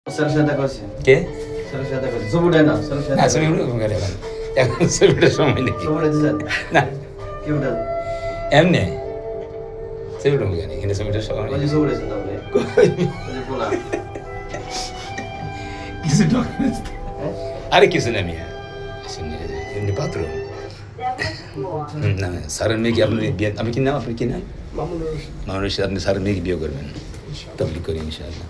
স্যারের সাথে দেখা হয়েছে? কে? স্যারের সাথে দেখা হয়েছে? ছবি উঠায় না, স্যারের সাথে না, দেখা ছবি হয়েছে। উঠবো কেন এখন? এখন ছবিটার সময় নেই। ছবি উঠাইছেন? না, কি উঠান? এমনি ছবি উঠবো কেন? এখানে ছবিটার সময় ওই নেই। যে ছবি উঠাইছেন তাহলে? ওই যে পোলা। কিছু documents তো। হ্যাঁ? আরে কিছু না মিয়া, এমনি বাথরুম। না, স্যারের মেয়ে কি আপনার বিয়ে, আমি কি নাম, আপনি কি নাম? মামুনুর রশিদ। আপনি স্যারের মেয়েকে বিয়ে করবেন? তাবলিগ করি ইনশাআল্লাহ।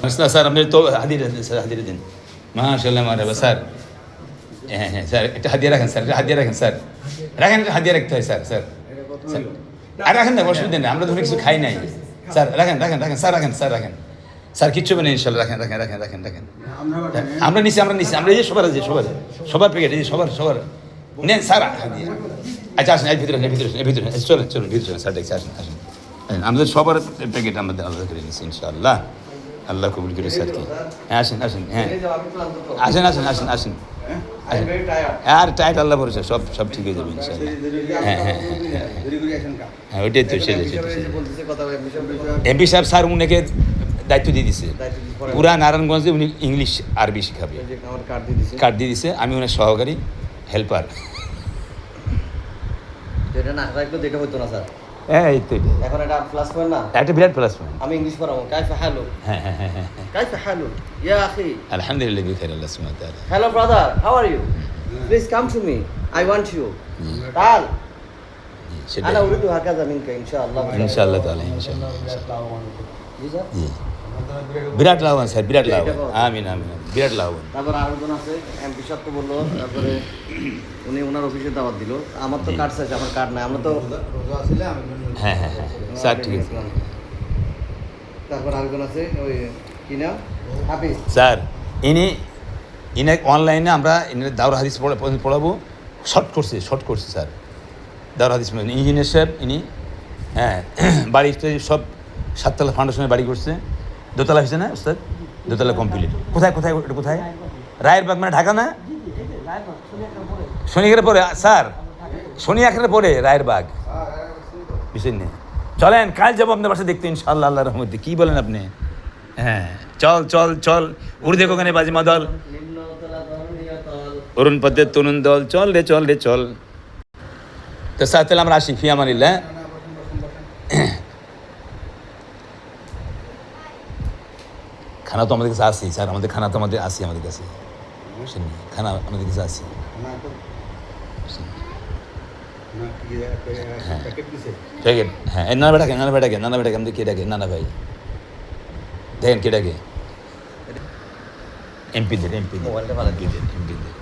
মাসলা স্যার, আপনি তো হাদিয়া দেন স্যার, হাদিয়া দেন। মাশাআল্লাহ মাশাআল্লাহ স্যার। হ্যাঁ হ্যাঁ স্যার, একটা হাদিয়া রাখেন স্যার, একটা হাদিয়া রাখেন স্যার, রাখেন, একটা হাদিয়া রাখতে হয় স্যার। স্যার স্যার, আর রাখেন না, অসুবিধা নেই, আমরা ধরে কিছু খাই নাই স্যার। রাখেন রাখেন রাখেন স্যার, রাখেন স্যার, রাখেন স্যার, কিচ্ছু হবে না ইনশাল্লাহ। রাখেন রাখেন রাখেন রাখেন রাখেন। আমরা নিছি, আমরা নিছি, আমরা এই যে সবার আছে, সবার প্যাকেট, এই যে সবার নেন স্যার হাদিয়া। আচ্ছা আসেন, এই ভিতরে এই ভিতরে এই ভিতরে চলেন চলুন, ভিতরে চলেন স্যার, দেখছি আসেন আসেন আসেন। আমাদের সবার প্যাকেট আমাদের আলাদা করে নিচ্ছি ইনশাআল্লাহ। আল্লাহ কবুল করে স্যার কি। হ্যাঁ আসেন আসেন, হ্যাঁ এই যে আমি ক্লান্ত তো। আসেন আসেন আসেন আসেন। I am very tired. আর টাইট আল্লাহ ভরসা, সব সব ঠিক হয়ে যাবে ইনশাআল্লাহ। হ্যাঁ হ্যাঁ হ্যাঁ হ্যাঁ, ওইটাই তো সেটাই এমপি সাহেব সেটাই। এসে বলতেছে কথা বলে, এমপি সাহেব এমপি সাহেব স্যার উনাকে দায়িত্ব দিয়ে দিছে, দায়িত্ব দিতে পারে। পুরা নারায়ণগঞ্জে উনি ইংলিশ আরবি শিখাবে। এই যে আমার কার্ড দিয়ে দিছে। কার্ড দিয়ে দিছে, আমি ওনার সহকারী হেল্পার। যেটা না রাখলে দেখা হতো না স্যার। হ্যাঁ এই তো এটা। এখন এটা প্লাস পয়েন্ট না? একটা বিরাট প্লাস পয়েন্ট। আমি ইংলিশ পড়াবো। কাইফা হালু? হ্যাঁ হ্যাঁ হ্যাঁ হ্যাঁ, কাইফা হালু? ইয়া আখি। আলহামদুলিল্লাহ বিখাইর, আল্লাহ সুবহানাহু ওয়া তাআলা। Hello brother, how are you? Please come to me. I want you. تعال. সেটাই أنا أريد هكذا منك إن شاء الله. ইনশাআল্লাহ তাআলা, ইনশাআল্লাহ। জি স্যার। জি, বিরাট লাভবান স্যার, বিরাট লাভবান। আমিন আমিন আমিন, বিরাট লাভবান। তারপর আরেকজন আছে, এমপি সাহেব তো বললো, তারপরে উনি ওনার অফিসে দাওয়াত দিল। আমার তো কার্ড চাইছে, আমার কার্ড নাই। আমরা তো হ্যাঁ হ্যাঁ হ্যাঁ স্যার, ঠিক আছে তারপর আরেকজন আছে, ওই কি নাম, হাফিজ। স্যার। ইনি অনলাইনে আমরা ইনি দাওরা হাদিস পড়াবো, শর্ট করছে স্যার। দাওরা হাদিস ইঞ্জিনিয়ার সাহেব ইনি। হ্যাঁ, বাড়িতে সব 7তলা ফাউন্ডেশনের বাড়ি করছে। দোতলা হয়েছে না ওস্তাদ? দোতলা কমপ্লিট। কোথায় কোথায় এটা কোথায়? রায়েরবাগ মানে ঢাকা না? শনিবারের পরে স্যার, শনি আখড়ার পরে রায়েরবাগ বিষয় নেই। চলেন, কাল যাবো আপনার বাসা দেখতে ইনশাআল্লাহ, আল্লাহর রহমতে। কি বলেন আপনি? হ্যাঁ চল চল চল, উর্দে কোখানে বাজিমা দল, অরুণ পদ্মের তরুণ দল, চল রে চল রে চল। তো স্যার তাহলে আমরা আসি, ফিয়া মানিল্লা। খানা তো আমাদের কাছে আসি স্যার, আমাদের খানা তো আমাদের আসি, আমাদের কাছে খানা আমাদের কাছে আসি। প্যাকেট, হ্যাঁ নানা বেটাকে আমাদের কে ডাকে? নানা ভাই দেখেন কে ডাকে? এমপিদের মোবাইলটা ভালো। এমপিদের